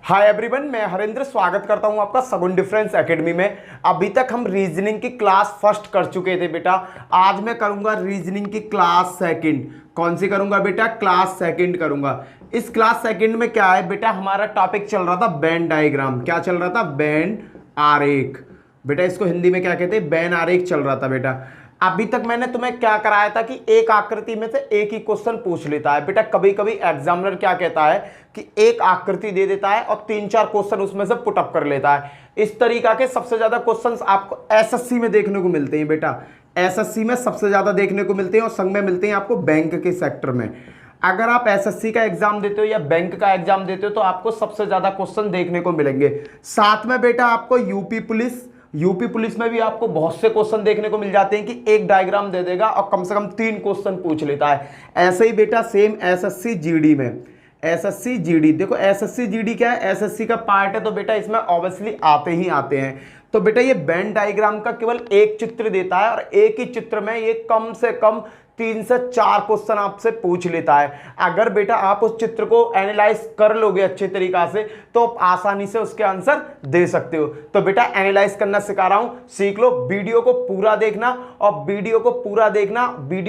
Hi everyone, मैं हरेंद्र स्वागत करता हूं आपका सगुन डिफरेंस एकेडमी में। अभी तक हम रीजनिंग की क्लास फर्स्ट कर चुके थे बेटा। आज मैं करूंगा रीजनिंग की क्लास सेकंड। कौन सी करूंगा बेटा? क्लास सेकंड करूंगा। इस क्लास सेकंड में क्या है बेटा, हमारा टॉपिक चल रहा था वेन डायग्राम। क्या चल रहा था? वेन आरेख। बेटा इसको हिंदी में क्या कहते हैं? वेन आरेख चल रहा था बेटा। अभी तक मैंने तुम्हें क्या कराया था कि एक आकृति में से एक ही क्वेश्चन पूछ लेता है बेटा। कभी कभी एग्जामिनर क्या कहता है कि एक आकृति दे देता है और 3-4 क्वेश्चन उसमें से पुटअप कर लेता है। इस तरीका के सबसे ज्यादा क्वेश्चंस आपको एसएससी में देखने को मिलते हैं बेटा। एसएससी में सबसे ज्यादा देखने को मिलते हैं और संग में मिलते हैं आपको बैंक के सेक्टर में। अगर आप एसएससी का एग्जाम देते हो या बैंक का एग्जाम देते हो तो आपको सबसे ज्यादा क्वेश्चन देखने को मिलेंगे। साथ में बेटा आपको यूपी पुलिस में भी आपको बहुत से क्वेश्चन देखने को मिल जाते हैं कि एक डायग्राम दे देगा और कम से कम 3 क्वेश्चन पूछ लेता है। ऐसे ही बेटा सेम एसएससी जीडी में। एसएससी जीडी देखो, एसएससी जीडी क्या है? एसएससी का पार्ट है, तो बेटा इसमें ऑब्वियसली आते ही आते हैं। तो बेटा ये वेन डायग्राम का केवल एक चित्र देता है और एक ही चित्र में ये कम से कम 3 से 4 क्वेश्चन आपसे पूछ लेता है। अगर बेटा आप उस चित्र को एनालाइज कर लोगे अच्छे तरीका से तो आसानी से उसके आंसर दे सकते हो। तो बेटा एनालाइज करना सिखा रहा हूं, सीख लो। वीडियो को पूरा देखना और वीडियो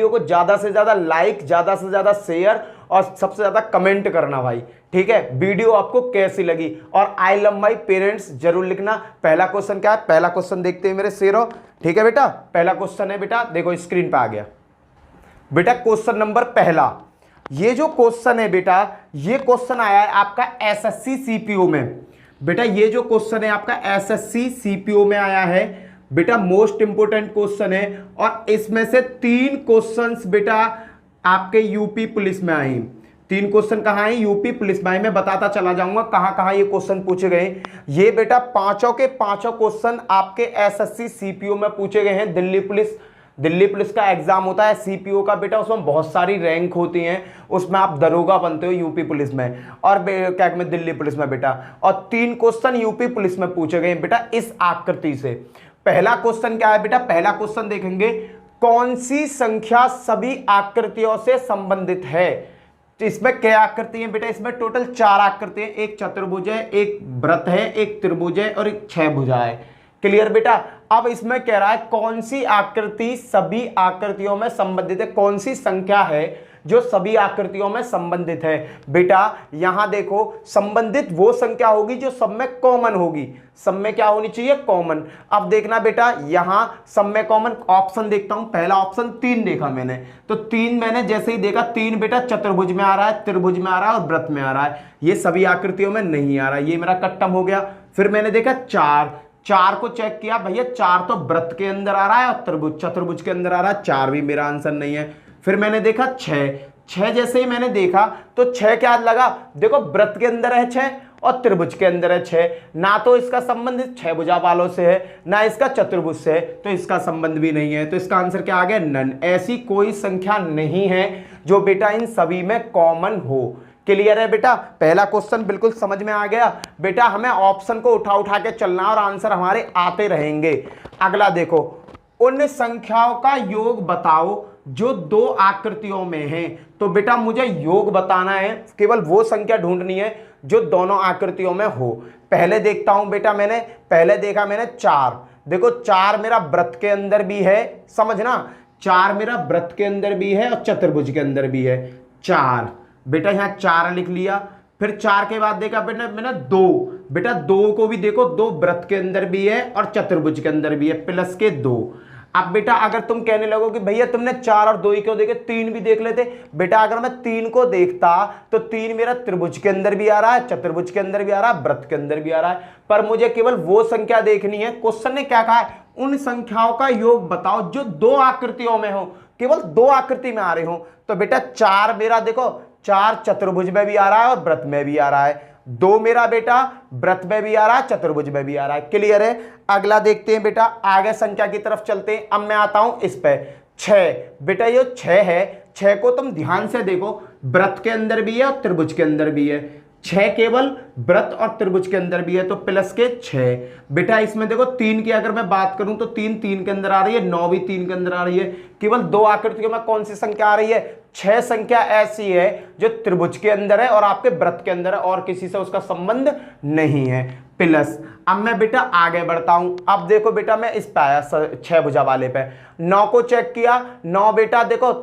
को ज्यादा से ज्यादा लाइक, ज्यादा से ज्यादा शेयर और सबसे ज्यादा कमेंट करना भाई, ठीक है। वीडियो आपको कैसी लगी और आई लव माई पेरेंट्स जरूर लिखना। पहला क्वेश्चन क्या है? पहला क्वेश्चन देखते हैं मेरे शेरों, ठीक है बेटा। पहला क्वेश्चन है बेटा, देखो स्क्रीन पे आ गया बेटा। क्वेश्चन नंबर पहला, ये जो क्वेश्चन है बेटा, ये क्वेश्चन आया है आपका एसएससी सीपीओ में। बेटा ये जो क्वेश्चन है आपका एसएससी सीपीओ में आया है बेटा। मोस्ट इंपोर्टेंट क्वेश्चन है और इसमें से 3 क्वेश्चंस बेटा आपके यूपी पुलिस में आए। 3 क्वेश्चन कहां आए? यूपी पुलिस में आए। मैं बताता चला जाऊंगा कहां कहां ये क्वेश्चन पूछे गए। ये बेटा पांचों के पांचों क्वेश्चन आपके एसएससी सीपीओ में पूछे गए हैं। दिल्ली पुलिस का एग्जाम होता है सीपीओ का बेटा, उसमें बहुत सारी रैंक होती हैं, उसमें आप दरोगा बनते हो यूपी पुलिस में और क्या में दिल्ली पुलिस में बेटा। और 3 क्वेश्चन यूपी पुलिस में पूछे गए बेटा इस आकृति से। पहला क्वेश्चन क्या है बेटा? पहला क्वेश्चन देखेंगे, कौन सी संख्या सभी आकृतियों से संबंधित है? तो इसमें क्या आकृति है बेटा? इसमें टोटल 4 आकृति है। एक चतुर्भुज है, एक वृत्त है, एक त्रिभुज है और एक 6 भुजा है। क्लियर बेटा? अब इसमें कह रहा है कौन सी आकृति सभी आकृतियों में संबंधित है, कौन सी संख्या है जो सभी आकृतियों में संबंधित है। बेटा यहां देखो, संबंधित वो संख्या होगी जो सब में कॉमन होगी। सब में क्या होनी चाहिए? कॉमन। अब देखना बेटा, यहां सब में कॉमन ऑप्शन देखता हूं। पहला ऑप्शन 3 देखा मैंने, तो 3 मैंने जैसे ही देखा, 3 बेटा चतुर्भुज में आ रहा है, त्रिभुज में आ रहा है और वृत्त में आ रहा है। ये सभी आकृतियों में नहीं आ रहा है, ये मेरा कट्टम हो गया। फिर मैंने देखा 4 को चेक किया, भैया 4 तो वृत्त के अंदर आ रहा है और चतुर्भुज के अंदर आ रहा है, 4 भी मेरा आंसर नहीं है। फिर मैंने देखा 6 जैसे ही मैंने देखा तो 6 क्या लगा? देखो वृत्त के अंदर है 6 और त्रिभुज के अंदर है 6। ना तो इसका संबंध 6 भुजा वालों से है, ना इसका चतुर्भुज से है, तो इसका संबंध भी नहीं है। तो इसका आंसर क्या आ गया? नन। ऐसी कोई संख्या नहीं है जो बेटा इन सभी में कॉमन हो। क्लियर है बेटा? पहला क्वेश्चन बिल्कुल समझ में आ गया बेटा। हमें ऑप्शन को उठा के चलना और आंसर हमारे आते रहेंगे। अगला देखो, उन संख्याओं का योग बताओ जो 2 आकृतियों में है। तो बेटा मुझे योग बताना है, केवल वो संख्या ढूंढनी है जो दोनों आकृतियों में हो। पहले देखता हूं बेटा, मैंने देखा 4। देखो 4 मेरा वृत्त के अंदर भी है, समझना, 4 मेरा वृत्त के अंदर भी है और चतुर्भुज के अंदर भी है। 4 बेटा यहां 4 लिख लिया। फिर 4 के बाद देखा बेटा मैंने 2। बेटा 2 को भी देखो, 2 वृत्त के अंदर भी है और चतुर्भुज के अंदर भी है, प्लस के 2। अब बेटा अगर तुम कहने लगो कि भैया तुमने 4 और 2 ही क्यों देखे, 3 भी देख लेते। बेटा अगर मैं 3 को देखता तो 3 मेरा त्रिभुज के अंदर भी आ रहा है, चतुर्भुज के अंदर भी आ रहा है, वृत्त के अंदर भी आ रहा है। पर मुझे केवल वो संख्या देखनी है। क्वेश्चन ने क्या कहा है? उन संख्याओं का योग बताओ जो 2 आकृतियों में हो, केवल 2 आकृति में आ रहे हो। तो बेटा 4 मेरा देखो, 4 चतुर्भुज में भी आ रहा है और वृत्त में भी आ रहा है। 2 मेरा बेटा वृत्त में भी आ रहा है, चतुर्भुज में भी आ रहा है। क्लियर है? अगला देखते हैं बेटा, आगे संख्या की तरफ चलते हैं। अब मैं आता हूं इस पे 6। बेटा ये 6 है, 6 को तुम ध्यान से देखो, वृत्त के अंदर भी है और त्रिभुज के अंदर भी है। 6 केवल वृत्त और त्रिभुज के अंदर भी है, तो प्लस के 6। बेटा इसमें देखो 3 की अगर मैं बात करूं तो 3 3 के अंदर आ रही है, 9 भी 3 के अंदर आ रही है। केवल 2 आकृतियों में कौन सी संख्या आ रही है? 6 संख्या ऐसी है जो त्रिभुज के अंदर है और आपके वृत्त के अंदर है और किसी से उसका संबंध नहीं है, प्लस। अब मैं बेटा आगे बढ़ता हूं। अब देखो बेटा मैं इस पे आया 6 भुजा वाले पे, 9 को चेक किया। 9 बेटा देखो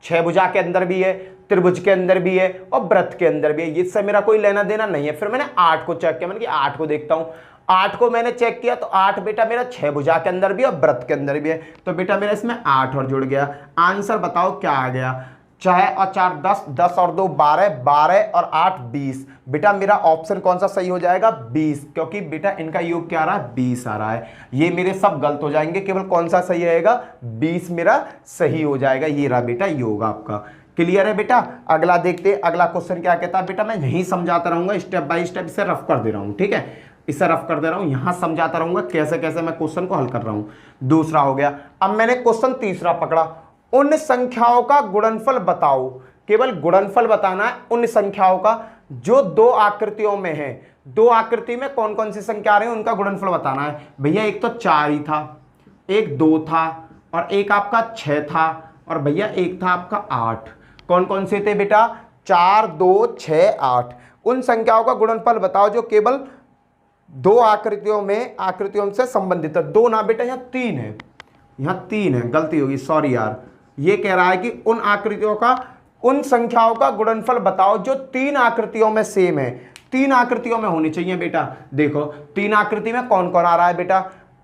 6 भुजा के अंदर भी है, त्रिभुज के अंदर भी है और वृत्त के अंदर भी है, इससे मेरा कोई लेना देना नहीं है। फिर मैंने 8 को चेक किया, मैंने कि 8 को देखता हूं। 8 को मैंने चेक किया तो 8 बेटा मेरा 6 भुजा के अंदर भी और वृत्त के अंदर भी है, तो बेटा मेरा इसमें 8 और जुड़ गया। आंसर बताओ क्या आ गया? 6 और 4 10, 10 और 2 12, 12 और 8 20। बेटा मेरा ऑप्शन कौन सा सही हो जाएगा? 20, क्योंकि बेटा इनका योग क्या आ रहा है? 20 आ रहा है। ये मेरे सब गलत हो जाएंगे, केवल कौन सा सही रहेगा? 20 मेरा सही हो जाएगा। ये रहा बेटा योग आपका। क्लियर है बेटा? अगला देखते हैं, अगला क्वेश्चन क्या कहता है। बेटा मैं यही समझाता रहूंगा, स्टेप बाय स्टेप इसे रफ कर दे रहा हूं, ठीक है? इसे रफ कर दे रहा हूं, यहां समझाता रहूंगा कैसे कैसे मैं क्वेश्चन को हल कर रहा हूं। दूसरा हो गया। अब मैंने क्वेश्चन तीसरा पकड़ा, उन संख्याओं का गुणनफल बताओ। केवल गुणनफल बताना है उन संख्याओं का जो 2 आकृतियों में है। 2 आकृति में कौन कौन सी संख्या आ रही है उनका गुणनफल बताना है। भैया एक तो 4 ही था, एक 2 था और एक आपका 6 था और भैया एक था आपका 8। कौन कौन से थे बेटा? 4 2 6 8। उन संख्याओं का गुणनफल बताओ जो केवल 2 आकृतियों से संबंधित है। 2 ना बेटा, यहाँ 3 है, यहाँ 3 है, गलती होगी, सॉरी यार। ये कह रहा है कि उन आकृतियों का, उन संख्याओं का गुणनफल बताओ जो 3 आकृतियों में सेम है। 3 आकृतियों में होनी चाहिए बेटा। देखो 3 आकृति में कौन कौन आ रहा है बेटा?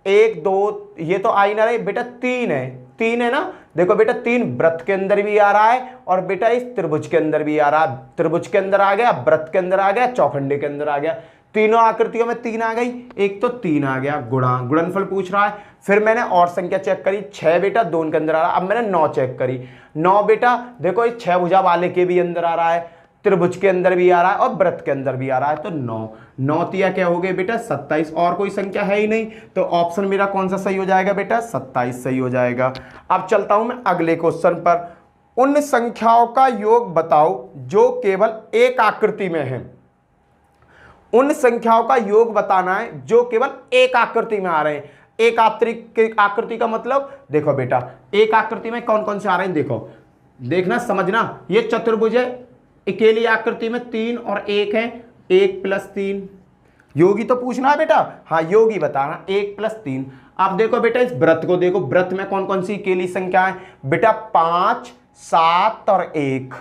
1 2, ये तो आ ही ना रही बेटा, 3 है, 3 है ना। देखो बेटा 3 वृत्त के अंदर भी आ रहा है और बेटा इस त्रिभुज के अंदर भी आ रहा है। त्रिभुज के अंदर आ गया, वृत्त के अंदर आ गया, चौखंडे के अंदर आ गया। तीनों आकृतियों में 3 आ गई, एक तो 3 आ गया। गुणनफल पूछ रहा है। फिर मैंने और संख्या चेक करी, 6 बेटा 2 के अंदर आ रहा है। अब मैंने 9 चेक करी, 9 बेटा देखो इस 6 भुजा वाले के भी अंदर आ रहा है, त्रिभुज के अंदर भी आ रहा है और वृत्त के अंदर भी आ रहा है, तो 9 9 तिया क्या हो गए बेटा? 27। और कोई संख्या है ही नहीं, तो ऑप्शन मेरा कौन सा सही हो जाएगा बेटा? 27 सही हो जाएगा। अब चलता हूं मैं अगले क्वेश्चन पर। उन संख्याओं का योग बताओ जो केवल एक आकृति में है। उन संख्याओं का योग बताना है जो केवल एक आकृति में आ रहे हैं। एक आकृति का मतलब देखो बेटा, एक आकृति में कौन कौन से आ रहे हैं देखो, देखना समझना। ये चतुर्भुज है, अकेली आकृति में 3 और 1 है, 1 + 3। योगी तो पूछना है बेटा, हाँ योगी बताना, 1 + 3। अब देखो बेटा इस वृत्त को देखो, वृत्त में कौन कौन सी अकेली संख्या है बेटा? 5 7 और 1,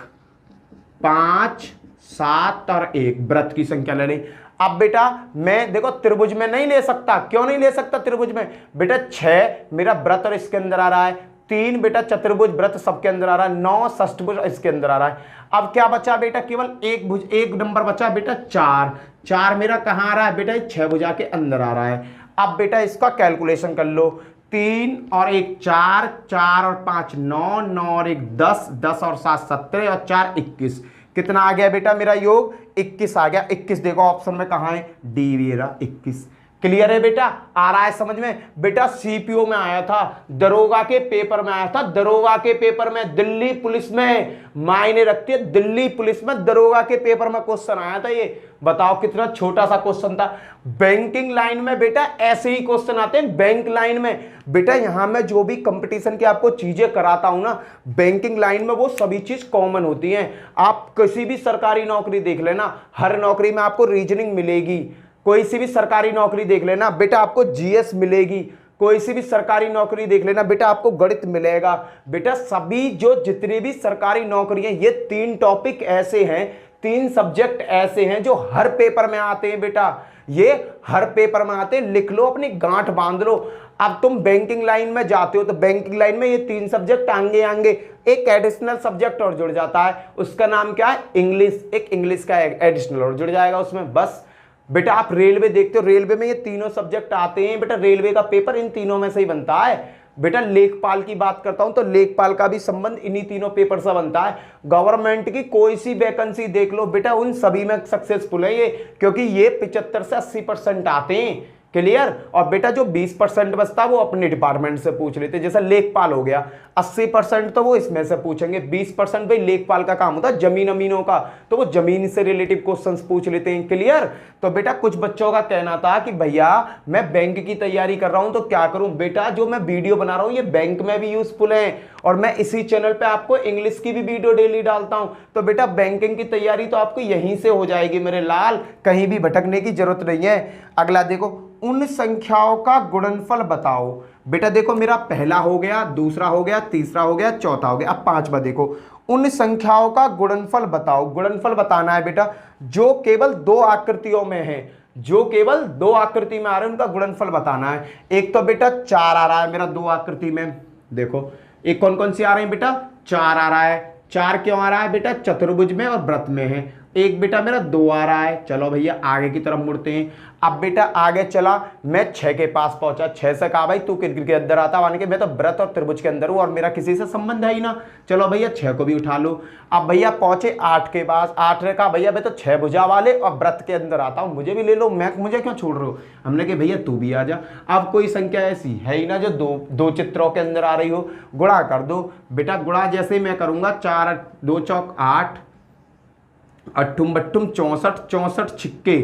5 7 और 1 वृत्त की संख्या ले लें। अब बेटा मैं देखो त्रिभुज में नहीं ले सकता, क्यों नहीं ले सकता त्रिभुज में बेटा? 6 मेरा वृत्त और इसके अंदर आ रहा है, 3 बेटा चतुर्भुज वृत्त सबके अंदर आ रहा है, 9 षष्ठभुज इसके अंदर आ रहा है। अब क्या बचा बेटा? केवल एक नंबर बचा बेटा 4। 4 मेरा कहाँ आ रहा है बेटा? 6 भुजा के अंदर आ रहा है। अब बेटा इसका कैलकुलेशन कर लो, 3 और 1 4, 4 और 5 9, 9 और 1 10, 10 और 7 17 और 4 21। कितना आ गया बेटा मेरा योग? 21 आ गया। 21 देखो ऑप्शन में कहाँ है? डी मेरा 21। क्लियर है बेटा? आ रहा है समझ में? बेटा सीपीओ में आया था, दरोगा के पेपर में आया था, दरोगा के पेपर में, दिल्ली पुलिस में मायने रखती है, दिल्ली पुलिस में दरोगा के पेपर में क्वेश्चन आया था। ये बताओ कितना छोटा सा क्वेश्चन था। बैंकिंग लाइन में बेटा ऐसे ही क्वेश्चन आते हैं। बैंक लाइन में बेटा, यहां मैं जो भी कंपटीशन की आपको चीजें कराता हूं ना, बैंकिंग लाइन में वो सभी चीज कॉमन होती हैं। आप किसी भी सरकारी नौकरी देख लेना, हर नौकरी में आपको रीजनिंग मिलेगी। कोई सी भी सरकारी नौकरी देख लेना बेटा, आपको जीएस मिलेगी। कोई सी भी सरकारी नौकरी देख लेना बेटा, आपको गणित मिलेगा। बेटा सभी जो जितनी भी सरकारी नौकरियां, ये 3 टॉपिक ऐसे हैं, 3 सब्जेक्ट ऐसे हैं जो हर पेपर में आते हैं बेटा। ये हर पेपर में आते हैं, लिख लो, अपनी गांठ बांध लो। अब तुम बैंकिंग लाइन में जाते हो तो बैंकिंग लाइन में ये 3 सब्जेक्ट आएंगे। एक एडिशनल सब्जेक्ट और जुड़ जाता है, उसका नाम क्या है? इंग्लिश। एक इंग्लिश का एडिशनल और जुड़ जाएगा उसमें, बस। बेटा आप रेलवे देखते हो, रेलवे में ये तीनों सब्जेक्ट आते हैं बेटा। रेलवे का पेपर इन तीनों में से ही बनता है बेटा। लेखपाल की बात करता हूं तो लेखपाल का भी संबंध इन्हीं तीनों पेपर से बनता है। गवर्नमेंट की कोई सी वैकेंसी देख लो बेटा, उन सभी में सक्सेसफुल है ये, क्योंकि ये 75 से 80% आते हैं। क्लियर। और बेटा जो 20% बचता है वो अपने डिपार्टमेंट से पूछ लेते, जैसे लेखपाल हो गया, 80% तो वो इसमें से पूछेंगे, 20% भाई लेखपाल का काम होता है जमीन अमीनों का, तो वो जमीन से रिलेटिव क्वेश्चंस पूछ लेते हैं। क्लियर। तो बेटा कुछ बच्चों का कहना था कि भैया मैं बैंक की तैयारी कर रहा हूं तो क्या करूं। बेटा जो मैं वीडियो बना रहा हूं ये बैंक में भी यूजफुल है, और मैं इसी चैनल पे आपको इंग्लिश की भी वीडियो डेली डालता हूं, तो बेटा बैंकिंग की तैयारी तो आपको यहीं से हो जाएगी मेरे लाल, कहीं भी भटकने की जरूरत नहीं है। अगला देखो, उन संख्याओं का गुणनफल बताओ। बेटा देखो मेरा पहला हो गया, दूसरा हो गया, तीसरा हो गया, चौथा हो गया, अब पांचवा देखो, उन संख्याओं का गुणनफल बताओ। गुणनफल बताना है बेटा जो केवल दो आकृतियों में है, जो केवल दो आकृति में आ रहे हैं उनका गुणनफल बताना है। एक तो बेटा 4 आ रहा है मेरा दो आकृति में, देखो एक कौन कौन सी आ रही है बेटा, 4 आ रहा है। 4 क्यों आ रहा है बेटा, चतुर्भुज में और वृत्त में है। एक बेटा मेरा 2 आ रहा है। चलो भैया आगे की तरफ मुड़ते हैं। अब बेटा आगे चला, मैं 6 के पास पहुंचा। 6 से कहा भाई तू क्रिकेट के अंदर आता, माने कि मैं तो व्रत और त्रिभुज के अंदर हूं और मेरा किसी से संबंध है ही ना। चलो भैया 6 को भी उठा लो। अब भैया पहुंचे 8 के पास। 8 ने कहा भैया मैं तो 6 भुजा वाले और व्रत के अंदर आता हूं, मुझे भी ले लो, मैं मुझे क्यों छोड़ रहे हो। हमने कहा भैया तू भी आ जा। अब कोई संख्या ऐसी है ही ना जो दो चित्रों के अंदर आ रही हो, गुणा कर दो। बेटा गुणा जैसे मैं करूंगा, 4 2 चौक 8, अट्ठुम बट्ठुम 64, 64 छिक्के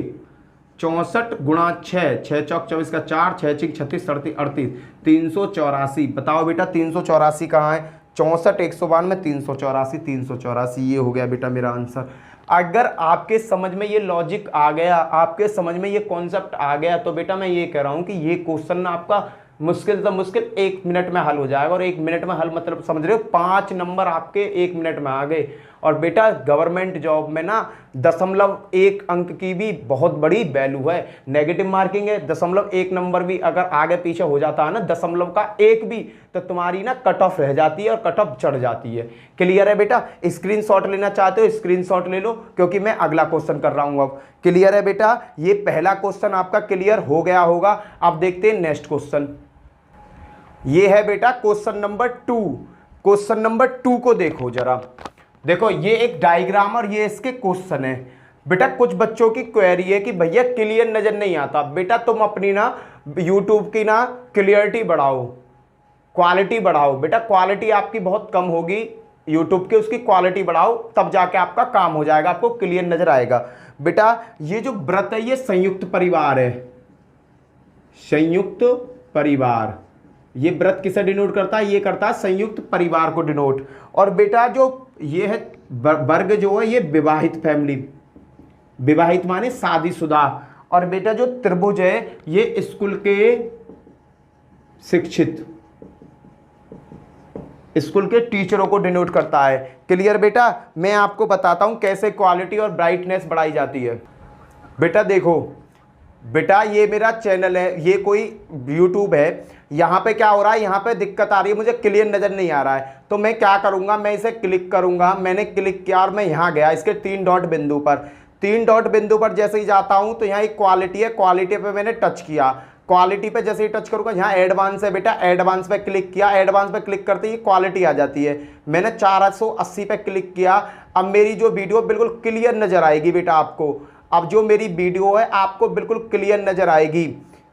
64 गुणा 6, 6 चौक 24 का 4, 6 छिक 36 38 38, 384। बताओ बेटा 384 कहाँ है, 64 192 384, 384 ये हो गया बेटा मेरा आंसर। अगर आपके समझ में ये लॉजिक आ गया, आपके समझ में ये कॉन्सेप्ट आ गया, तो बेटा मैं ये कह रहा हूँ कि ये क्वेश्चन ना आपका मुश्किल से मुश्किल 1 मिनट में हल हो जाएगा। और 1 मिनट में हल मतलब समझ रहे हो, 5 नंबर आपके 1 मिनट में आ गए। और बेटा गवर्नमेंट जॉब में ना 0.1 अंक की भी बहुत बड़ी वैल्यू है, नेगेटिव मार्किंग है। 0.1 नंबर भी अगर आगे पीछे हो जाता है ना, 0.1 भी, तो तुम्हारी ना कट ऑफ रह जाती है और कट ऑफ चढ़ जाती है। क्लियर है बेटा। स्क्रीनशॉट लेना चाहते हो स्क्रीनशॉट ले लो, क्योंकि मैं अगला क्वेश्चन कर रहा हूं अब। क्लियर है बेटा, ये पहला क्वेश्चन आपका क्लियर हो गया होगा। अब देखते हैं नेक्स्ट क्वेश्चन। ये है बेटा क्वेश्चन नंबर 2। क्वेश्चन नंबर 2 को देखो जरा, देखो ये एक डायग्राम और ये इसके क्वेश्चन है। बेटा कुछ बच्चों की क्वेरी है कि भैया क्लियर नजर नहीं आता। बेटा तुम अपनी ना यूट्यूब की ना क्लियरिटी बढ़ाओ, क्वालिटी बढ़ाओ। बेटा क्वालिटी आपकी बहुत कम होगी यूट्यूब की, उसकी क्वालिटी बढ़ाओ, तब जाके आपका काम हो जाएगा, आपको क्लियर नजर आएगा। बेटा ये जो व्रत है ये संयुक्त परिवार है, संयुक्त परिवार। ये व्रत किसे डिनोट करता है, ये करता है संयुक्त परिवार को डिनोट। और बेटा जो ये है वर्ग जो है ये विवाहित फैमिली, विवाहित माने शादीशुदा। और बेटा जो त्रिभुज है ये स्कूल के शिक्षित, स्कूल के टीचरों को डिनोट करता है। क्लियर बेटा। मैं आपको बताता हूं कैसे क्वालिटी और ब्राइटनेस बढ़ाई जाती है। बेटा देखो बेटा ये मेरा चैनल है, ये कोई यूट्यूब है, यहाँ पे क्या हो रहा है, यहाँ पे दिक्कत आ रही है, मुझे क्लियर नजर नहीं आ रहा है। तो मैं क्या करूंगा, मैं इसे क्लिक करूंगा। मैंने क्लिक किया और मैं यहाँ गया इसके 3 डॉट बिंदु पर। 3 डॉट बिंदु पर जैसे ही जाता हूँ तो यहाँ एक क्वालिटी है, क्वालिटी पे मैंने टच किया। क्वालिटी पे जैसे ही टच करूंगा, यहाँ एडवांस है बेटा, एडवांस पे क्लिक किया। एडवांस पे क्लिक करते ही क्वालिटी आ जाती है। मैंने 480 पे क्लिक किया। अब मेरी जो वीडियो बिल्कुल क्लियर नजर आएगी बेटा आपको। अब जो मेरी वीडियो है आपको बिल्कुल क्लियर नजर आएगी।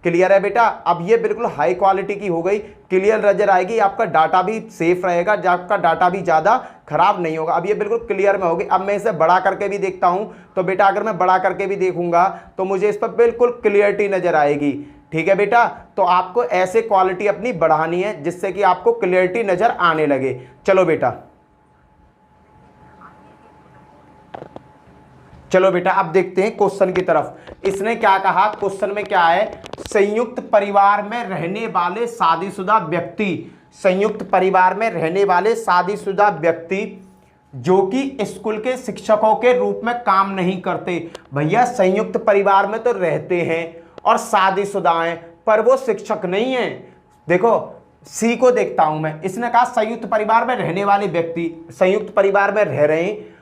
क्लियर है बेटा। अब ये बिल्कुल हाई क्वालिटी की हो गई, क्लियर नजर आएगी, आपका डाटा भी सेफ रहेगा, आपका डाटा भी ज़्यादा खराब नहीं होगा। अब ये बिल्कुल क्लियर में होगी। अब मैं इसे बड़ा करके भी देखता हूँ, तो बेटा अगर मैं बड़ा करके भी देखूंगा तो मुझे इस पर बिल्कुल क्लियरिटी नजर आएगी। ठीक है बेटा। तो आपको ऐसे क्वालिटी अपनी बढ़ानी है जिससे कि आपको क्लियरिटी नजर आने लगे। चलो बेटा, चलो बेटा अब देखते हैं क्वेश्चन की तरफ। इसने क्या कहा, क्वेश्चन में क्या है, संयुक्त परिवार में रहने वाले शादीशुदा व्यक्ति, संयुक्त परिवार में रहने वाले शादीशुदा व्यक्ति जो कि स्कूल के शिक्षकों के रूप में काम नहीं करते। भैया संयुक्त परिवार में तो रहते हैं और शादीशुदा हैं, पर वो शिक्षक नहीं है। देखो सी को देखता हूं मैं। इसने कहा संयुक्त परिवार में रहने वाले व्यक्ति, संयुक्त परिवार में रह रहे हैं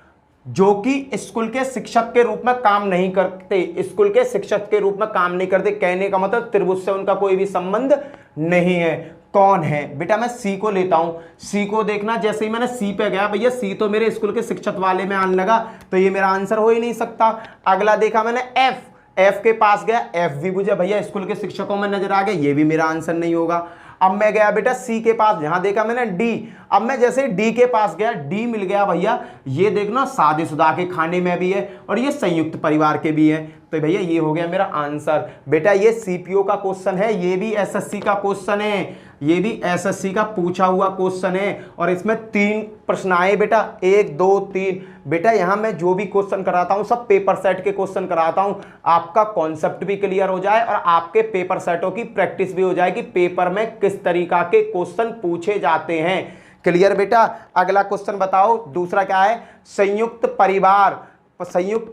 जो कि स्कूल के शिक्षक के रूप में काम नहीं करते, स्कूल के शिक्षक के रूप में काम नहीं करते। कहने का मतलब त्रिभुज से उनका कोई भी संबंध नहीं है। कौन है बेटा, मैं सी को लेता हूं। सी को देखना, जैसे ही मैंने सी पे गया, भैया सी तो मेरे स्कूल के शिक्षक वाले में आने लगा, तो ये मेरा आंसर हो ही नहीं सकता। अगला देखा मैंने एफ, एफ के पास गया, एफ भी मुझे भैया स्कूल के शिक्षकों में नजर आ गया, ये भी मेरा आंसर नहीं होगा। अब मैं गया बेटा सी के पास, जहां देखा मैंने डी। अब मैं जैसे डी के पास गया, डी मिल गया भैया, ये देखना शादीशुदा के खाने में भी है और ये संयुक्त परिवार के भी है, तो भैया ये हो गया मेरा आंसर। बेटा ये सीपीओ का क्वेश्चन है, ये भी एसएससी का क्वेश्चन है, ये भी एसएससी का पूछा हुआ क्वेश्चन है और इसमें 3 प्रश्न आए बेटा, 1 2 3। बेटा यहां मैं जो भी क्वेश्चन कराता हूं सब पेपर सेट के क्वेश्चन कराता हूं, आपका कॉन्सेप्ट भी क्लियर हो जाए और आपके पेपर सेटों की प्रैक्टिस भी हो जाए कि पेपर में किस तरीका के क्वेश्चन पूछे जाते हैं। क्लियर बेटा। अगला क्वेश्चन बताओ, दूसरा क्या है, संयुक्त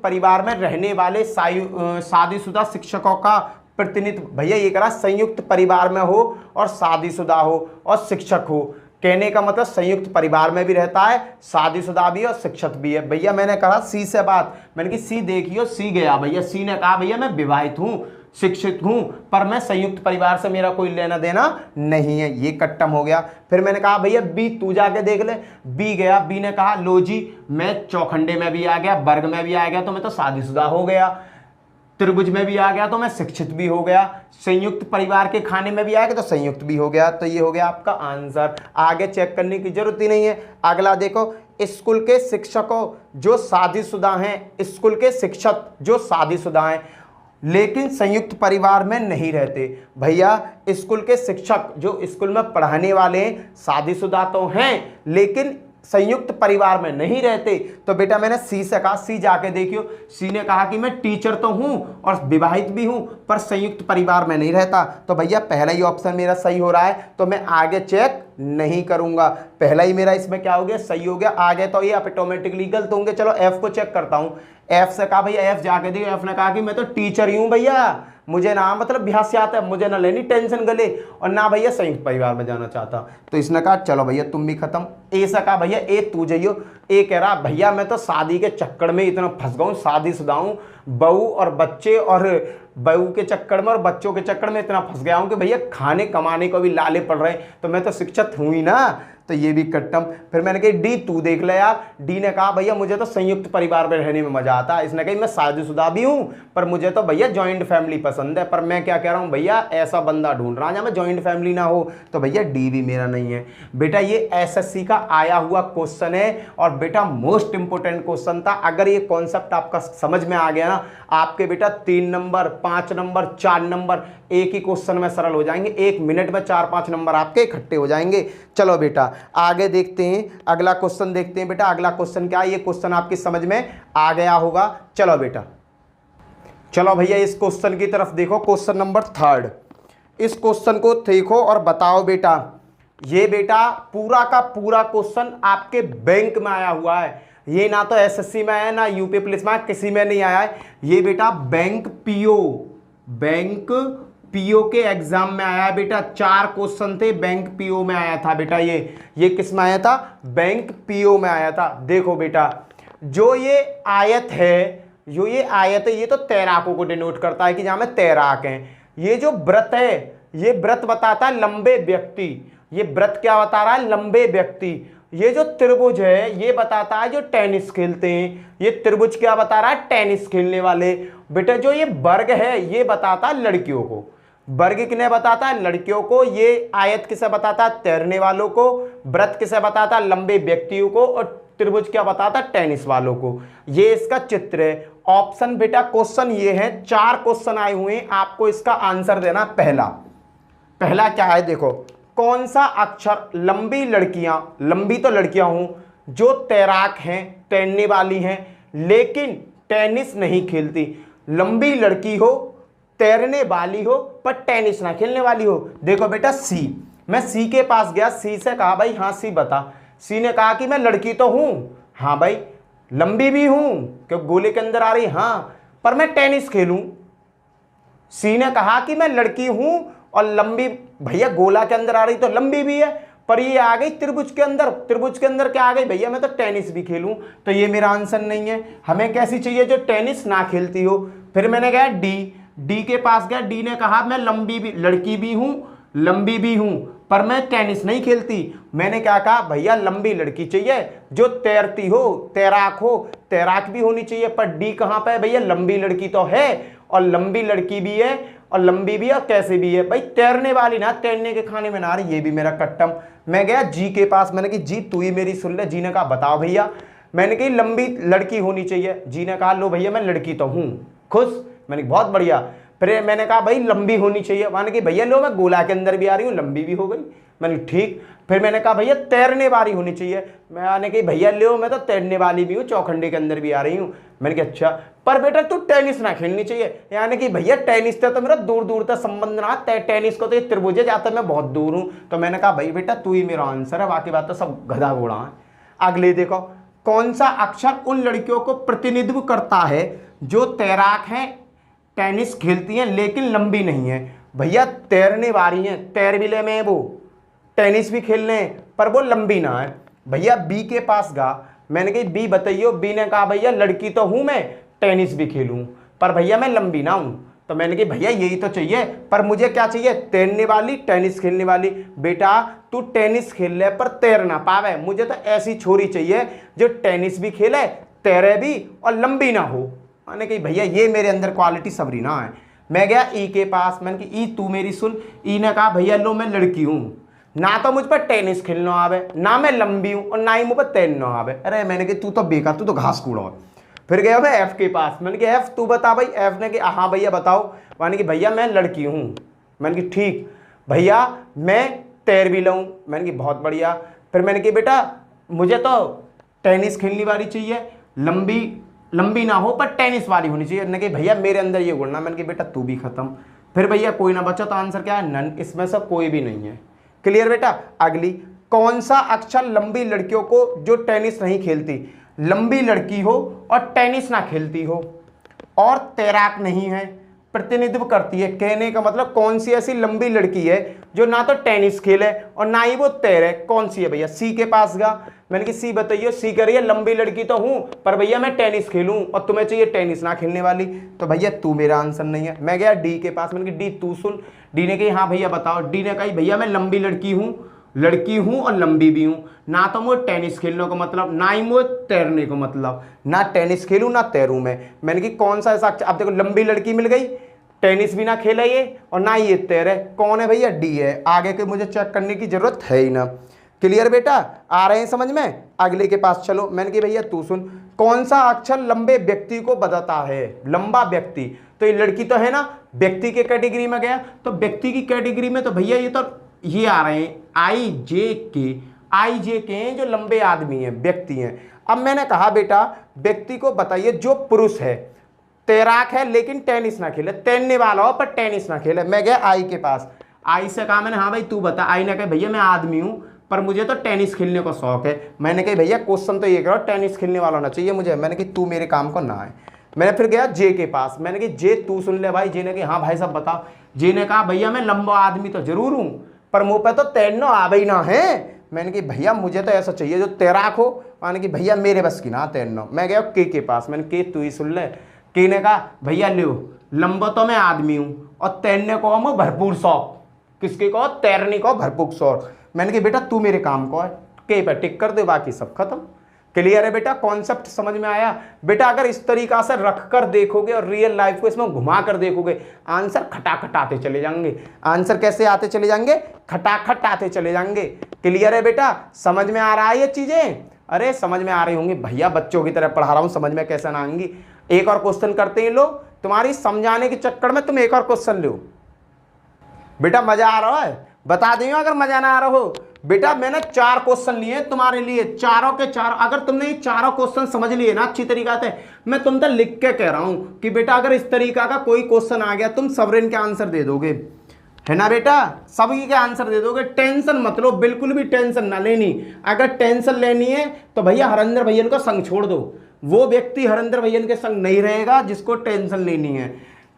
परिवार में रहने वाले शादीशुदा शिक्षकों का प्रतिनिधित्व। भैया ये करा संयुक्त परिवार में हो और शादीशुदा हो और शिक्षक हो, कहने का मतलब संयुक्त परिवार में भी रहता है, शादीशुदा भी और शिक्षक भी है। भैया मैंने कहा सी से बात, मैंने कहा सी देखियो, सी गया भैया, सी ने कहा भैया मैं विवाहित हूं, शिक्षित हूं, पर मैं संयुक्त परिवार से मेरा कोई लेना देना नहीं है, ये कट्टम हो गया। फिर मैंने कहा भैया बी तू जाके देख ले, बी गया, बी ने कहा लो जी मैं चौखंडे में भी आ गया, वर्ग में भी आ गया तो मैं तो शादीशुदा हो गया, त्रिभुज में भी आ गया तो मैं शिक्षित भी हो गया, संयुक्त परिवार के खाने में भी आ गया तो संयुक्त भी हो गया, तो ये हो गया आपका आंसर। आगे चेक करने की जरूरत ही नहीं है। अगला देखो, स्कूल के शिक्षकों जो शादीशुदा हैं, स्कूल के शिक्षक जो शादीशुदा हैं लेकिन संयुक्त परिवार में नहीं रहते। भैया स्कूल के शिक्षक जो स्कूल में पढ़ाने वाले हैं शादीशुदा तो हैं लेकिन संयुक्त परिवार में नहीं रहते, तो बेटा मैंने सी से कहा, सी जाके देखियो, सी ने कहा कि मैं टीचर तो हूं और विवाहित भी हूं पर संयुक्त परिवार में नहीं रहता, तो भैया पहला ही ऑप्शन मेरा सही हो रहा है, तो मैं आगे चेक नहीं करूंगा, पहला ही मेरा इसमें क्या हो गया, सही हो गया। आगे तो ये ऑटोमेटिकली गलत होंगे। चलो एफ को चेक करता हूं, एफ से कहा भैया, एफ जाके देखियो, एफ ने कहा कि मैं तो टीचर ही हूं भैया, मुझे ना मतलब बिहार से आता है, मुझे ना लेनी टेंशन गले और ना भैया संयुक्त परिवार में जाना चाहता, तो इसने कहा चलो भैया तुम भी खत्म। ए से कहा भैया ए तू जाइयो, ए कह रहा भैया मैं तो शादी के चक्कर में इतना फंस गया हूँ, शादीशुदा हूँ, बहू और बच्चे और बहू के चक्कर में और बच्चों के चक्कर में इतना फंस गया हूँ कि भैया खाने कमाने को भी लाले पड़ रहे हैं, तो मैं तो शिक्षित हूँ ही ना, तो ये भी कट्टम। फिर मैंने कही डी तू देख ले यार, डी ने कहा भैया मुझे तो संयुक्त परिवार में रहने में मजा आता है, इसने कही मैं शादीशुदा भी हूं पर मुझे तो भैया जॉइंट फैमिली पसंद है, पर मैं क्या कह रहा हूं भैया ऐसा बंदा ढूंढ रहा जहां में जॉइंट फैमिली ना हो, तो भैया डी भी मेरा नहीं है। बेटा ये एसएससी का आया हुआ क्वेश्चन है और बेटा मोस्ट इंपोर्टेंट क्वेश्चन था। अगर ये कॉन्सेप्ट आपका समझ में आ गया ना, आपके बेटा 3 नंबर 5 नंबर 4 नंबर एक ही क्वेश्चन में सरल हो जाएंगे, 1 मिनट में 4-5 नंबर आपके इकट्ठे हो जाएंगे। चलो बेटा आगे देखते हैं, अगला क्वेश्चन देखते हैं। बेटा अगला क्वेश्चन क्या है, ये क्वेश्चन आपकी समझ में आ गया होगा। चलो बेटा, चलो भैया इस क्वेश्चन की तरफ देखो, क्वेश्चन नंबर 3। इस क्वेश्चन को देखो और बताओ बेटा, ये बेटा पूरा का पूरा क्वेश्चन आपके बैंक में आया हुआ है, ये ना तो एसएससी में आया ना यूपी पुलिस में, किसी में नहीं आया है, ये बेटा बैंक पीओ के एग्जाम में आया है बेटा। 4 क्वेश्चन थे, बैंक पीओ में आया था बेटा, ये किस में आया था, बैंक पीओ में आया था। देखो बेटा जो ये आयत है, ये तो तैराकों को डिनोट करता है कि जहां में तैराक हैं। ये जो व्रत है, ये व्रत बताता है लंबे व्यक्ति, ये व्रत क्या बता रहा है, लंबे व्यक्ति। ये जो त्रिभुज है ये बताता है जो टेनिस खेलते हैं, ये त्रिभुज क्या बता रहा है, टेनिस खेलने वाले। बेटा जो ये वर्ग है ये बताता है लड़कियों को, वर्ग किन्हें बताता है, लड़कियों को। ये आयत किसे बताता है, तैरने वालों को। व्रत किसे बताता है, लंबे व्यक्तियों को। और त्रिभुज क्या बताता है, टेनिस वालों को। ये इसका चित्र है। ऑप्शन बेटा क्वेश्चन ये है, 4 क्वेश्चन आए हुए हैं, आपको इसका आंसर देना। पहला क्या है, देखो कौन सा अक्षर लंबी लड़कियां, लंबी तो लड़कियां हूं जो तैराक हैं, तैरने वाली हैं लेकिन टेनिस नहीं खेलती। लंबी लड़की हो, तैरने वाली हो पर टेनिस ना खेलने वाली हो। देखो बेटा सी, मैं सी के पास गया, सी से कहा भाई हाँ सी बता। सी ने कहा कि मैं लड़की तो हूं, हाँ भाई, लंबी भी हूं क्योंकि गोले के अंदर आ रही, हाँ, पर मैं टेनिस खेलूं। सी ने कहा कि मैं लड़की हूं और लंबी, भैया गोला के अंदर आ रही तो लंबी भी है, पर ये आ गई त्रिभुज के अंदर। त्रिभुज के अंदर क्या आ गई, भैया मैं तो टेनिस भी खेलूं, तो ये मेरा आंसर नहीं है। हमें कैसी चाहिए, जो टेनिस ना खेलती हो। फिर मैंने कहा डी के पास गया, डी ने कहा मैं लंबी भी, लड़की भी हूं, लंबी भी हूं पर मैं टेनिस नहीं खेलती। मैंने क्या कहा, भैया लंबी लड़की चाहिए जो तैरती हो, तैराक हो, तैराक भी होनी चाहिए, पर डी कहां पे है भैया, लंबी लड़की तो है और लंबी लड़की भी है और लंबी भी है और कैसे भी है भाई, तैरने वाली ना, तैरने के खाने में ना रही। ये भी मेरा कट्टम। मैं गया जी के पास, मैंने कहा जी तू ही मेरी सुन ले। जी ने कहा बताओ भैया। मैंने कही लंबी लड़की होनी चाहिए। जी ने कहा लो भैया मैं लड़की तो हूँ। खुश। मैंने बहुत बढ़िया। फिर मैंने कहा भाई लंबी होनी चाहिए। मैंने कहा भैया लो मैं गोला के अंदर भी आ रही हूँ, लंबी भी हो गई। मैंने ठीक। फिर मैंने कहा भैया तैरने वाली होनी चाहिए। मैंने कहा भैया लो मैं तो तैरने वाली भी हूँ, चौखंडे के अंदर भी आ रही हूँ। मैंने कहा अच्छा पर बेटा तू टेनिस ना खेलनी चाहिए। यानी कि भैया टेनिस से तो मेरा दूर दूर तक संबंध ना, टेनिस को तो ये त्रिभुज जाता मैं बहुत दूर हूँ। तो मैंने कहा भाई बेटा तू ही मेरा आंसर है, बाकी बात तो सब गधा घोड़ा है। अगले देखो, कौन सा अक्षर उन लड़कियों को प्रतिनिधित्व करता है जो तैराक हैं, टेनिस खेलती हैं लेकिन लंबी नहीं है। भैया तैरने वाली हैं, तैर भी ले में वो, टेनिस भी खेल लें पर वो लंबी ना है। भैया बी के पास गा। मैंने कही बी बताइयो। बी ने कहा भैया लड़की तो हूं मैं, टेनिस भी खेलूं पर भैया मैं लंबी ना हूं। तो मैंने कही भैया यही तो चाहिए, पर मुझे क्या चाहिए, तैरने वाली, टेनिस खेलने वाली। बेटा तू टेनिस खेल ले पर तैर ना पावे, मुझे तो ऐसी छोरी चाहिए जो टेनिस भी खेले, तैरे भी और लंबी ना हो। मैंने कही भैया ये मेरे अंदर क्वालिटी सबरी ना है। मैं गया ई के पास। मैंने कहा ई तू मेरी सुन। ई ने कहा भैया लो मैं लड़की हूं, ना तो मुझ पर टेनिस खेलना आवे, ना मैं लंबी हूं और ना ही मुझ पर तैरना आवे। अरे मैंने कहा तू तो बेकार, तू तो घास कूड़ा है। फिर गया मैं एफ के पास। मैंने कहा एफ तू बता भाई। एफ ने कहा हाँ भैया बताओ। मैंने कहा भैया मैं लड़की हूँ। मैंने कहा ठीक। भैया मैं तैर भी लूँ। मैंने कहा बहुत बढ़िया। फिर मैंने कहा बेटा मुझे तो टेनिस खेलने वाली चाहिए, लंबी ना हो पर टेनिस वाली होनी चाहिए। मैंने कहा भैया मेरे अंदर ये गुण ना। मैंने कहा बेटा तू भी खत्म। फिर भैया कोई ना बचा तो आंसर क्या है, नन। इसमें से कोई भी नहीं है। क्लियर बेटा। अगली, कौन सा अक्षर लंबी लड़कियों को जो टेनिस नहीं खेलती, लंबी लड़की हो और टेनिस ना खेलती हो और तैराक नहीं है, प्रतिनिधित्व करती है। कहने का मतलब कौन सी ऐसी लंबी लड़की है जो ना तो टेनिस खेले और ना ही वो तैरे, कौन सी है भैया। सी के पास गया। मैंने कि सी बताइए। सी कह रही है लंबी लड़की तो हूं पर भैया मैं टेनिस खेलूं और तुम्हें चाहिए टेनिस ना खेलने वाली। तो भैया तू मेरा आंसर नहीं है। मैं गया डी के पास। मैंने कहा डी तू सुन। डी ने कही हाँ भैया बताओ। डी ने कही भैया मैं लंबी लड़की हूं और लंबी भी हूं, ना तो मुझे टेनिस खेलने को मतलब, ना ही मुझे तैरने को मतलब, ना टेनिस खेलूं ना तैरूं मैं। मैंने कि कौन सा ऐसा, अब देखो लंबी लड़की मिल गई, टेनिस भी ना खेले ये और ना ये तैरे, कौन है भैया, डी है। आगे के मुझे चेक करने की जरूरत है ही ना। क्लियर बेटा, आ रहे हैं समझ में। अगले के पास चलो। मैंने कि भैया तू सुन, कौन सा अक्षर लंबे व्यक्ति को बताता है, लंबा व्यक्ति। तो ये लड़की तो है ना, व्यक्ति के कैटेगरी में गया, तो व्यक्ति की कैटेगरी में तो भैया ये आ रहे हैं आई जे के हैं जो लंबे आदमी हैं, व्यक्ति हैं। अब मैंने कहा बेटा व्यक्ति को बताइए जो पुरुष है, तैराक है लेकिन टेनिस ना खेले, तैरने वाला हो पर टेनिस ना खेले। मैं गया आई के पास। आई से कहा मैंने हाँ भाई तू बता। आई ने कहा भैया मैं आदमी हूं पर मुझे तो टेनिस खेलने का शौक है। मैंने कहा भैया क्वेश्चन तो ये करो, टेनिस खेलने वाला होना चाहिए मुझे। मैंने कहा तू मेरे काम को ना आए। मैंने फिर गया जे के पास। मैंने कहा जे तू सुन ले भाई। जे ने कहा हाँ भाई साहब बताओ। जे ने कहा भैया मैं लंबा आदमी तो जरूर हूं पर मुंह पे तो तैरना आवे ही ना है। मैंने कहा भैया मुझे तो ऐसा चाहिए जो तैराक हो। मैंने कहा भैया मेरे बस की ना तैरना। मैं गया के पास। मैंने के तू ही सुन ले। के ने कहा भैया लो लंबा तो मैं आदमी हूं और तैरने को मैं भरपूर शौक। किसके को, तैरने को भरपूर शौक। मैंने कहा बेटा तू मेरे काम को है, के पे टिक कर दे, बाकी सब खत्म। क्लियर है बेटा, कॉन्सेप्ट समझ में आया। बेटा अगर इस तरीका से रख कर देखोगे और रियल लाइफ को इसमें घुमा कर देखोगे, आंसर खटाखट आते चले जाएंगे। आंसर कैसे आते चले जाएंगे, खटाखट आते चले जाएंगे। क्लियर है बेटा, समझ में आ रहा है ये चीजें। अरे समझ में आ रही होंगी भैया, बच्चों की तरह पढ़ा रहा हूं, समझ में कैसे ना आएंगी। एक और क्वेश्चन करते हैं लोग, तुम्हारी समझाने के चक्कर में तुम एक और क्वेश्चन लो। बेटा मजा आ रहा है, बता दें अगर मजा ना आ रहा हो। बेटा मैंने 4 क्वेश्चन लिए तुम्हारे लिए, चारों के चारों। अगर तुमने ये चारों क्वेश्चन समझ लिए ना अच्छी तरीका से, मैं तुम तक लिख के कह रहा हूं कि बेटा अगर इस तरीका का कोई क्वेश्चन आ गया तुम सबरेन के आंसर दे दोगे, है ना बेटा, सभी के आंसर दे दोगे। टेंशन मत लो, बिल्कुल भी टेंशन ना लेनी। अगर टेंशन लेनी है तो भैया हरेंद्र भैया का संग छोड़ दो। वो व्यक्ति हरेंद्र भैया के संग नहीं रहेगा जिसको टेंशन लेनी है।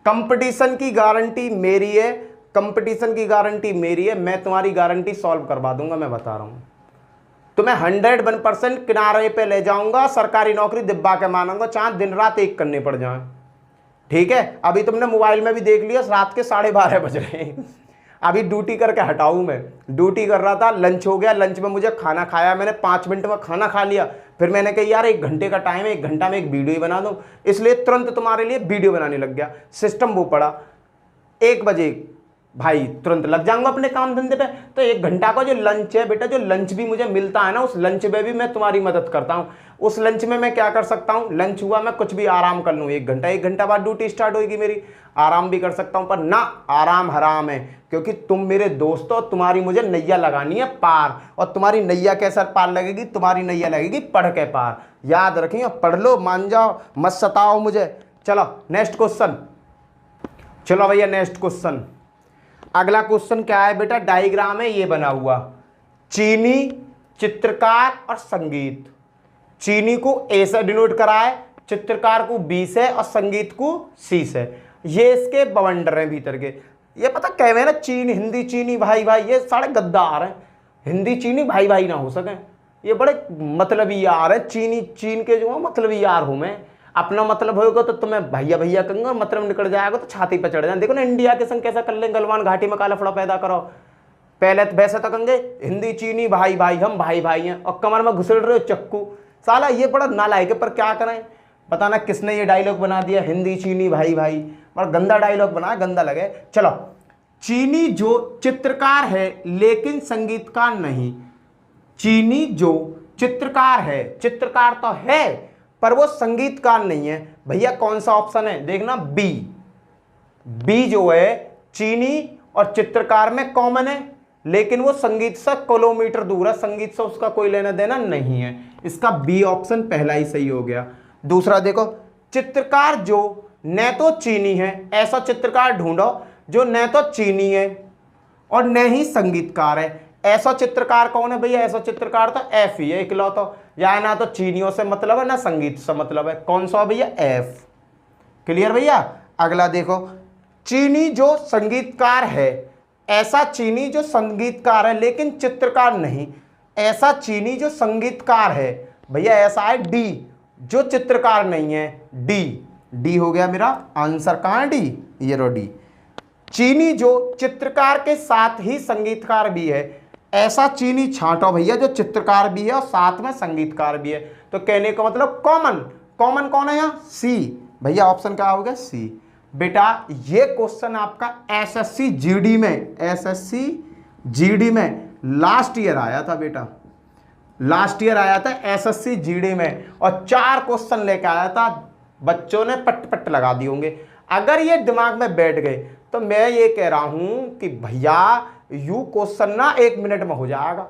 कंपटीशन की गारंटी मेरी है, कंपटीशन की गारंटी मेरी है। मैं तुम्हारी गारंटी सॉल्व करवा दूंगा, मैं बता रहा हूं। तुम्हें 101% किनारे पे ले जाऊंगा, सरकारी नौकरी दिब्बा के मानूंगा, चाहे दिन रात एक करने पड़ जाए। ठीक है, अभी तुमने मोबाइल में भी देख लिया, रात के 12:30 बज रहे हैं। अभी ड्यूटी करके हटाऊँ मैं, ड्यूटी कर रहा था, लंच हो गया, लंच में मुझे खाना खाया मैंने, 5 मिनट में खाना खा लिया, फिर मैंने कहा यार 1 घंटे का टाइम है, 1 घंटा में एक वीडियो ही बना दूँ, इसलिए तुरंत तुम्हारे लिए वीडियो बनाने लग गया। सिस्टम वो पड़ा, 1 बजे भाई तुरंत लग जाऊंगा अपने काम धंधे पे। तो 1 घंटा का जो लंच है बेटा, जो लंच भी मुझे मिलता है ना, उस लंच में भी मैं तुम्हारी मदद करता हूँ। उस लंच में मैं क्या कर सकता हूँ, लंच हुआ मैं कुछ भी आराम कर लूँ, 1 घंटा, 1 घंटा बाद ड्यूटी स्टार्ट होगी मेरी, आराम भी कर सकता हूँ। पर ना, आराम हराम है, क्योंकि तुम मेरे दोस्त हो, तुम्हारी मुझे नैया लगानी है पार। और तुम्हारी नैया कैसे पार लगेगी, तुम्हारी नैया लगेगी पढ़ के पार। याद रखिए, पढ़ लो, मान जाओ, मत सताओ मुझे। चलो नेक्स्ट क्वेश्चन, चलो भैया नेक्स्ट क्वेश्चन। अगला क्वेश्चन क्या है बेटा, डायग्राम है ये बना हुआ, चीनी, चित्रकार और संगीत। चीनी को ए से डिनोट करा है, चित्रकार को बी से और संगीत को सी से। ये इसके बवंडर हैं भीतर के। ये पता कहवे हैं ना, चीन, हिंदी चीनी भाई भाई, ये सारे गद्दार हैं। हिंदी चीनी भाई भाई ना हो सके, ये बड़े मतलबी यार है। चीनी चीन के जो है मतलबी यार हूं मैं। अपना मतलब होगा तो तुम्हें भैया भैया कहूंगा, मतलब निकल जाएगा तो छाती पर चढ़ जाए। देखो ना इंडिया के संग कैसा कर ले, गलवान घाटी में काला फड़ा पैदा करो। पहले तो वैसे तो कहेंगे हिंदी चीनी भाई भाई, हम भाई भाई हैं, और कमर में घुसड़ रहे हो चक्कू। साला ये बड़ा नालायक है, पर क्या करें, पता ना किसने ये डायलॉग बना दिया, हिंदी चीनी भाई भाई, बड़ा गंदा डायलॉग बना, गंदा लगे। चलो, चीनी जो चित्रकार है लेकिन संगीतकार नहीं। चीनी जो चित्रकार है, चित्रकार तो है पर वो संगीतकार नहीं है। भैया कौन सा ऑप्शन है, देखना बी। बी जो है, चीनी और चित्रकार में कॉमन है, लेकिन वो संगीत से किलोमीटर दूर है, संगीत से उसका कोई लेना देना नहीं है। इसका बी ऑप्शन पहला ही सही हो गया। दूसरा देखो, चित्रकार जो न तो चीनी है, ऐसा चित्रकार ढूंढो जो न तो चीनी है और न ही संगीतकार है। ऐसा चित्रकार कौन है भैया, ऐसा चित्रकार तो एफ ही है इकलौता। या ना तो चीनियों से मतलब है ना संगीत से मतलब है। कौन सा भैया, एफ। क्लियर भैया। अगला देखो, चीनी जो संगीतकार है, ऐसा चीनी जो संगीतकार है लेकिन चित्रकार नहीं। ऐसा चीनी जो संगीतकार है भैया, ऐसा है डी जो चित्रकार नहीं है। डी, डी हो गया मेरा आंसर। कहाँ है डी, ये रो डी। चीनी जो चित्रकार के साथ ही संगीतकार भी है, ऐसा चीनी छांटो भैया जो चित्रकार भी है और साथ में संगीतकार भी है। तो कहने का मतलब कॉमन, कॉमन कौन है यहाँ, सी। भैया ऑप्शन क्या हो गया, सी। बेटा ये क्वेश्चन आपका एसएससी जीडी में, एसएससी जीडी में लास्ट ईयर आया था बेटा, लास्ट ईयर आया था एसएससी जीडी में, और 4 क्वेश्चन लेके आया था। बच्चों ने पट पट लगा दिए होंगे। अगर ये दिमाग में बैठ गए तो मैं ये कह रहा हूं कि भैया यू क्वेश्चन ना 1 मिनट में हो जाएगा,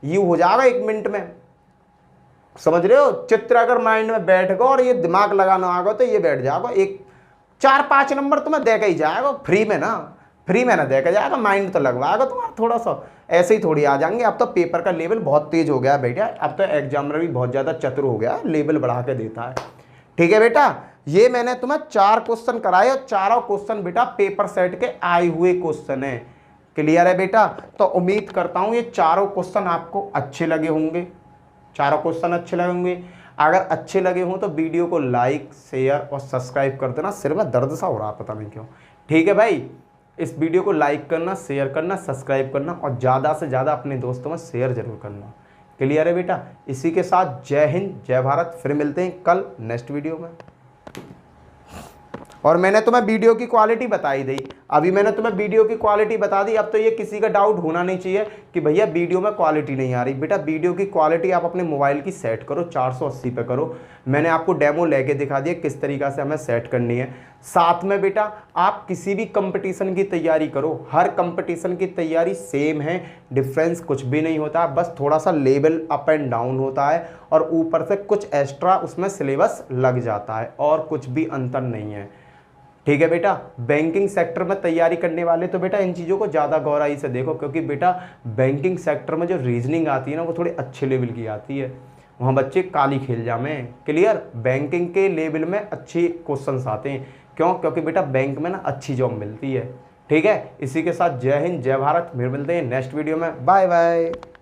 यू हो जाएगा 1 मिनट में। समझ रहे हो, चित्र अगर माइंड में बैठ गया और ये दिमाग लगाना आएगा तो ये बैठ जाएगा। 4-5 नंबर तुम्हें दे के ही जाएगा फ्री में ना, फ्री में ना दे के जाएगा, माइंड तो लगवाएगा तुम्हारा थोड़ा सा। ऐसे ही थोड़ी आ जाएंगे। अब तो पेपर का लेवल बहुत तेज हो गया बेटा, अब तो एग्जामिनर भी बहुत ज़्यादा चतुर हो गया, लेवल बढ़ा के देता है। ठीक है बेटा, ये मैंने तुम्हें 4 क्वेश्चन कराए और चारों क्वेश्चन बेटा पेपर सेट के आए हुए क्वेश्चन है। क्लियर है बेटा। तो उम्मीद करता हूँ ये चारों क्वेश्चन आपको अच्छे लगे होंगे, चारों क्वेश्चन अच्छे लगे होंगे। अगर अच्छे लगे हों तो वीडियो को लाइक, शेयर और सब्सक्राइब कर देना। सिर में दर्द सा हो रहा पता नहीं क्यों। ठीक है भाई, इस वीडियो को लाइक करना, शेयर करना, सब्सक्राइब करना और ज़्यादा से ज़्यादा अपने दोस्तों में शेयर जरूर करना। क्लियर है बेटा। इसी के साथ जय हिंद, जय भारत। फिर मिलते हैं कल नेक्स्ट वीडियो में। और मैंने तुम्हें वीडियो की क्वालिटी बताई दी, अभी मैंने तुम्हें वीडियो की क्वालिटी बता दी। अब तो ये किसी का डाउट होना नहीं चाहिए कि भैया वीडियो में क्वालिटी नहीं आ रही। बेटा वीडियो की क्वालिटी आप अपने मोबाइल की सेट करो, 480 पे करो। मैंने आपको डेमो लेके दिखा दिया किस तरीक़ा से हमें सेट करनी है। साथ में बेटा आप किसी भी कंपटीशन की तैयारी करो, हर कंपटीशन की तैयारी सेम है, डिफरेंस कुछ भी नहीं होता, बस थोड़ा सा लेवल अप एंड डाउन होता है और ऊपर से कुछ एक्स्ट्रा उसमें सिलेबस लग जाता है, और कुछ भी अंतर नहीं है। ठीक है बेटा। बैंकिंग सेक्टर में तैयारी करने वाले तो बेटा इन चीज़ों को ज़्यादा गहराई से देखो, क्योंकि बेटा बैंकिंग सेक्टर में जो रीजनिंग आती है ना वो थोड़ी अच्छे लेवल की आती है, वहाँ बच्चे काली खेल जामे। क्लियर। बैंकिंग के लेवल में अच्छे क्वेश्चंस आते हैं। क्यों? क्योंकि बेटा बैंक में ना अच्छी जॉब मिलती है। ठीक है। इसी के साथ जय हिंद, जय भारत। फिर मिलते हैं नेक्स्ट वीडियो में। Bye bye.